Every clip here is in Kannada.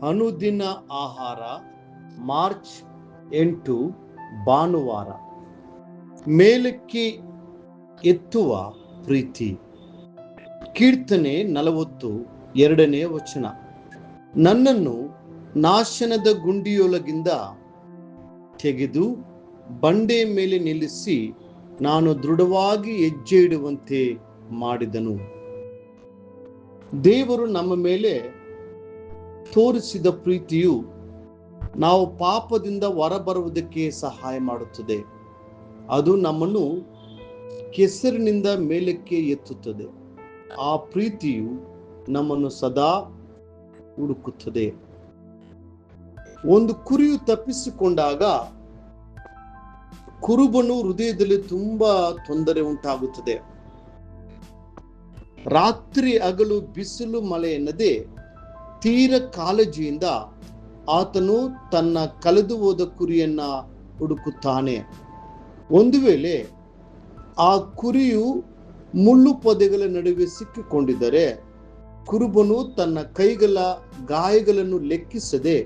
ಅನುದಿನ ಆಹಾರ ಮಾರ್ಚ್ 8 ಭಾನುವಾರ. ಮೇಲಕ್ಕೆ ಎತ್ತುವ ಪ್ರೀತಿ. ಕೀರ್ತನೆ 40 2ನೇ ವಚನ. ನನ್ನನ್ನು ನಾಶನದ ಗುಂಡಿಯೊಳಗಿಂದ ತೆಗೆದು ಬಂಡೆ ಮೇಲೆ ನಿಲ್ಲಿಸಿ ನಾನು ದೃಢವಾಗಿ ಹೆಜ್ಜೆ ಇಡುವಂತೆ ಮಾಡಿದನು. ದೇವರು ನಮ್ಮ ಮೇಲೆ ತೋರಿಸಿದ ಪ್ರೀತಿಯು ನಾವು ಪಾಪದಿಂದ ಹೊರಬರುವುದಕ್ಕೆ ಸಹಾಯ ಮಾಡುತ್ತದೆ. ಅದು ನಮ್ಮನ್ನು ಕೆಸರಿನಿಂದ ಮೇಲಕ್ಕೆ ಎತ್ತುತ್ತದೆ. ಆ ಪ್ರೀತಿಯು ನಮ್ಮನ್ನು ಸದಾ ಹುಡುಕುತ್ತದೆ. ಒಂದು ಕುರಿಯು ತಪ್ಪಿಸಿಕೊಂಡಾಗ ಕುರುಬನು ಹೃದಯದಲ್ಲಿ ತುಂಬಾ ತೊಂದರೆ ಉಂಟಾಗುತ್ತದೆ. ರಾತ್ರಿ ಹಗಲು ಬಿಸಿಲು ಮಳೆ ಎನ್ನದೆ ತೀರ ಕಾಳಜಿಯಿಂದ ಆತನು ತನ್ನ ಕಳೆದು ಹೋದ ಕುರಿಯನ್ನ ಹುಡುಕುತ್ತಾನೆ. ಒಂದು ವೇಳೆ ಆ ಕುರಿಯು ಮುಳ್ಳು ಪೊದೆಗಳ ನಡುವೆ ಸಿಕ್ಕಿಕೊಂಡಿದ್ದರೆ ಕುರುಬನು ತನ್ನ ಕೈಗಳ ಗಾಯಗಳನ್ನು ಲೆಕ್ಕಿಸದೆ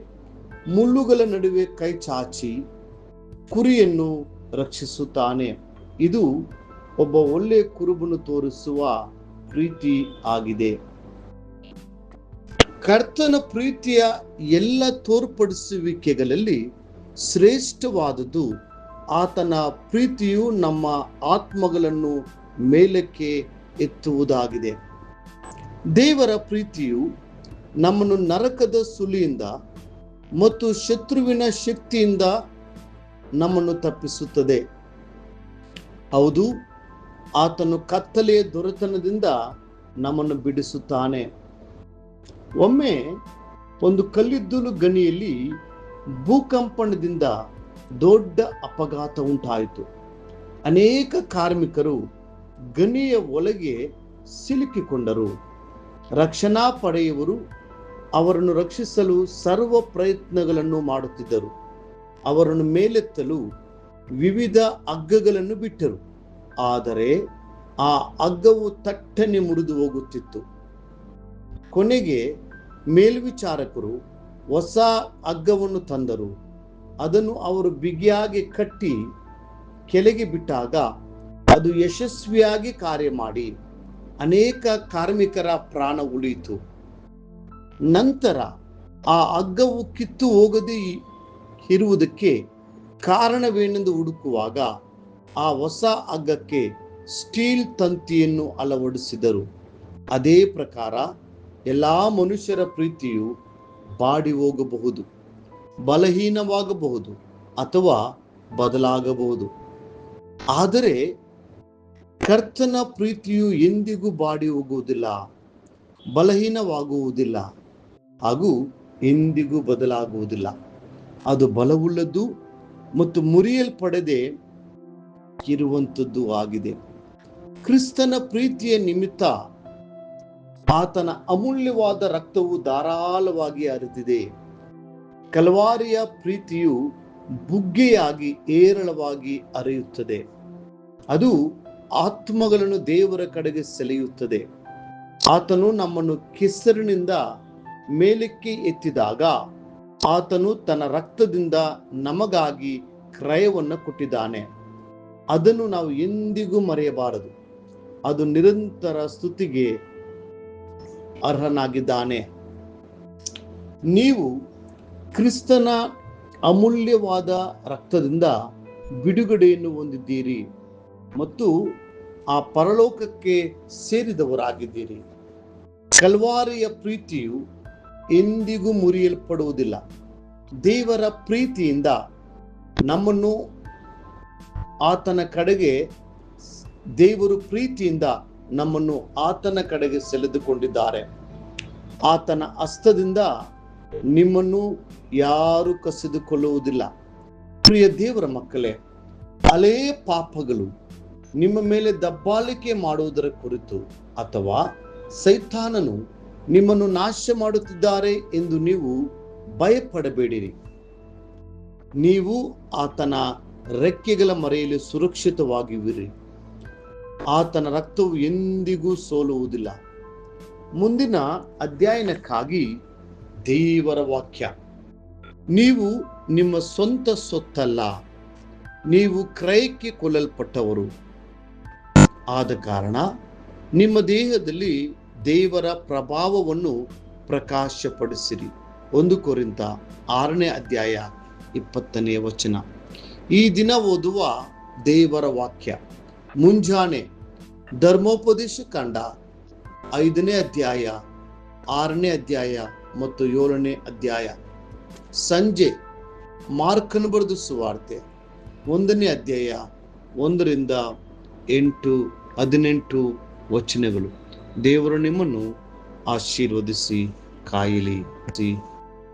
ಮುಳ್ಳುಗಳ ನಡುವೆ ಕೈ ಚಾಚಿ ಕುರಿಯನ್ನು ರಕ್ಷಿಸುತ್ತಾನೆ. ಇದು ಒಬ್ಬ ಒಳ್ಳೆಯ ಕುರುಬನು ತೋರಿಸುವ ಪ್ರೀತಿ ಆಗಿದೆ. ಕರ್ತನ ಪ್ರೀತಿಯ ಎಲ್ಲ ತೋರ್ಪಡಿಸುವಿಕೆಗಳಲ್ಲಿ ಶ್ರೇಷ್ಠವಾದುದು ಆತನ ಪ್ರೀತಿಯು ನಮ್ಮ ಆತ್ಮಗಳನ್ನು ಮೇಲಕ್ಕೆ ಎತ್ತುವುದಾಗಿದೆ. ದೇವರ ಪ್ರೀತಿಯು ನಮ್ಮನ್ನು ನರಕದ ಸುಳಿಯಿಂದ ಮತ್ತು ಶತ್ರುವಿನ ಶಕ್ತಿಯಿಂದ ನಮ್ಮನ್ನು ತಪ್ಪಿಸುತ್ತದೆ. ಹೌದು, ಆತನು ಕತ್ತಲೆಯ ದೊರೆತನದಿಂದ ನಮ್ಮನ್ನು ಬಿಡಿಸುತ್ತಾನೆ. ಒಮ್ಮೆ ಒಂದು ಕಲ್ಲಿದ್ದಲು ಗಣಿಯಲ್ಲಿ ಭೂಕಂಪನದಿಂದ ದೊಡ್ಡ ಅಪಘಾತ ಉಂಟಾಯಿತು. ಅನೇಕ ಕಾರ್ಮಿಕರು ಗಣಿಯ ಒಳಗೆ ಸಿಲುಕಿಕೊಂಡರು. ರಕ್ಷಣಾ ಪಡೆಯವರು ಅವರನ್ನು ರಕ್ಷಿಸಲು ಸರ್ವ ಪ್ರಯತ್ನಗಳನ್ನು ಮಾಡುತ್ತಿದ್ದರು. ಅವರನ್ನು ಮೇಲೆತ್ತಲು ವಿವಿಧ ಹಗ್ಗಗಳನ್ನು ಬಿಟ್ಟರು. ಆದರೆ ಆ ಹಗ್ಗವು ತಟ್ಟನೆ ಮುರಿದು ಹೋಗುತ್ತಿತ್ತು. ಕೊನೆಗೆ ಮೇಲ್ವಿಚಾರಕರು ಹೊಸ ಹಗ್ಗವನ್ನು ತಂದರು. ಅದನ್ನು ಅವರು ಬಿಗಿಯಾಗಿ ಕಟ್ಟಿ ಕೆಳಗೆ ಬಿಟ್ಟಾಗ ಅದು ಯಶಸ್ವಿಯಾಗಿ ಕಾರ್ಯ ಮಾಡಿ ಅನೇಕ ಕಾರ್ಮಿಕರ ಪ್ರಾಣ ಉಳಿಯಿತು. ನಂತರ ಆ ಹಗ್ಗವು ಕಿತ್ತು ಹೋಗದೆ ಇರುವುದಕ್ಕೆ ಕಾರಣವೇನೆಂದು ಹುಡುಕುವಾಗ ಆ ಹೊಸ ಹಗ್ಗಕ್ಕೆ ಸ್ಟೀಲ್ ತಂತಿಯನ್ನು ಅಳವಡಿಸಿದರು. ಅದೇ ಪ್ರಕಾರ ಎಲ್ಲಾ ಮನುಷ್ಯರ ಪ್ರೀತಿಯು ಬಾಡಿ ಹೋಗಬಹುದು, ಬಲಹೀನವಾಗಬಹುದು ಅಥವಾ ಬದಲಾಗಬಹುದು. ಆದರೆ ಕರ್ತನ ಪ್ರೀತಿಯು ಎಂದಿಗೂ ಬಾಡಿ ಹೋಗುವುದಿಲ್ಲ, ಬಲಹೀನವಾಗುವುದಿಲ್ಲ ಹಾಗೂ ಎಂದಿಗೂ ಬದಲಾಗುವುದಿಲ್ಲ. ಅದು ಬಲವುಳ್ಳದ್ದು ಮತ್ತು ಮುರಿಯಲ್ಪಡದೆ ಇರುವಂಥದ್ದು ಆಗಿದೆ. ಕ್ರಿಸ್ತನ ಪ್ರೀತಿಯ ನಿಮಿತ್ತ ಆತನ ಅಮೂಲ್ಯವಾದ ರಕ್ತವು ಧಾರಾಳವಾಗಿ ಹರಿದಿದೆ. ಕಲ್ವಾರಿಯ ಪ್ರೀತಿಯು ಬುಗ್ಗೆಯಾಗಿ ಏರಳವಾಗಿ ಹರಿಯುತ್ತದೆ. ಅದು ಆತ್ಮಗಳನ್ನು ದೇವರ ಕಡೆಗೆ ಸೆಳೆಯುತ್ತದೆ. ಆತನು ನಮ್ಮನ್ನು ಕೆಸರಿನಿಂದ ಮೇಲಕ್ಕೆ ಎತ್ತಿದಾಗ ಆತನು ತನ್ನ ರಕ್ತದಿಂದ ನಮಗಾಗಿ ಕ್ರಯವನ್ನು ಕೊಟ್ಟಿದ್ದಾನೆ. ಅದನ್ನು ನಾವು ಎಂದಿಗೂ ಮರೆಯಬಾರದು. ಅದು ನಿರಂತರ ಸ್ತುತಿಗೆ ಅರ್ಹನಾಗಿದ್ದಾನೆ. ನೀವು ಕ್ರಿಸ್ತನ ಅಮೂಲ್ಯವಾದ ರಕ್ತದಿಂದ ಬಿಡುಗಡೆಯನ್ನು ಹೊಂದಿದ್ದೀರಿ ಮತ್ತು ಆ ಪರಲೋಕಕ್ಕೆ ಸೇರಿದವರಾಗಿದ್ದೀರಿ. ಕಲ್ವಾರಿಯ ಪ್ರೀತಿಯು ಎಂದಿಗೂ ಮುರಿಯಲ್ಪಡುವುದಿಲ್ಲ. ದೇವರ ಪ್ರೀತಿಯಿಂದ ನಮ್ಮನ್ನು ಆತನ ಕಡೆಗೆ ಸೆಳೆದುಕೊಂಡಿದ್ದಾರೆ. ಆತನ ಹಸ್ತದಿಂದ ನಿಮ್ಮನ್ನು ಯಾರು ಕಸಿದುಕೊಳ್ಳುವುದಿಲ್ಲ. ಪ್ರಿಯ ದೇವರ ಮಕ್ಕಳೇ, ಹಳೇ ಪಾಪಗಳು ನಿಮ್ಮ ಮೇಲೆ ದಬ್ಬಾಳಿಕೆ ಮಾಡುವುದರ ಕುರಿತು ಅಥವಾ ಸೈತಾನನು ನಿಮ್ಮನ್ನು ನಾಶ ಮಾಡುತ್ತಿದ್ದಾರೆ ಎಂದು ನೀವು ಭಯಪಡಬೇಡಿರಿ. ನೀವು ಆತನ ರೆಕ್ಕೆಗಳ ಮರೆಯಲ್ಲಿ ಸುರಕ್ಷಿತವಾಗಿರುವಿರಿ. ಆತನ ರಕ್ತವು ಎಂದಿಗೂ ಸೋಲುವುದಿಲ್ಲ. ಮುಂದಿನ ಅಧ್ಯಯನಕ್ಕಾಗಿ ದೇವರ ವಾಕ್ಯ. ನೀವು ನಿಮ್ಮ ಸ್ವಂತ ಸೊತ್ತಲ್ಲ, ನೀವು ಕ್ರಯಕ್ಕೆ ಕೊಳ್ಳಲ್ಪಟ್ಟವರು. ಆದ ಕಾರಣ ನಿಮ್ಮ ದೇಹದಲ್ಲಿ ದೇವರ ಪ್ರಭಾವವನ್ನು ಪ್ರಕಾಶಪಡಿಸಿರಿ. 1 ಕೊರಿಂಥ 6ನೇ ಅಧ್ಯಾಯ 20ನೇ ವಚನ. ಈ ದಿನ ಓದುವ ದೇವರ ವಾಕ್ಯ ಮುಂಜಾನೆ ಧರ್ಮೋಪದೇಶ ಕಾಂಡ 5ನೇ ಅಧ್ಯಾಯ 6ನೇ ಅಧ್ಯಾಯ ಮತ್ತು 7ನೇ ಅಧ್ಯಾಯ. ಸಂಜೆ ಮಾರ್ಕನು ಬರೆದ ಸುವಾರ್ತೆ 1ನೇ ಅಧ್ಯಾಯ 1ರಿಂದ 8-18 ವಚನಗಳು. ದೇವರು ನಿಮ್ಮನ್ನು ಆಶೀರ್ವದಿಸಿ ಕಾಯಲಿ.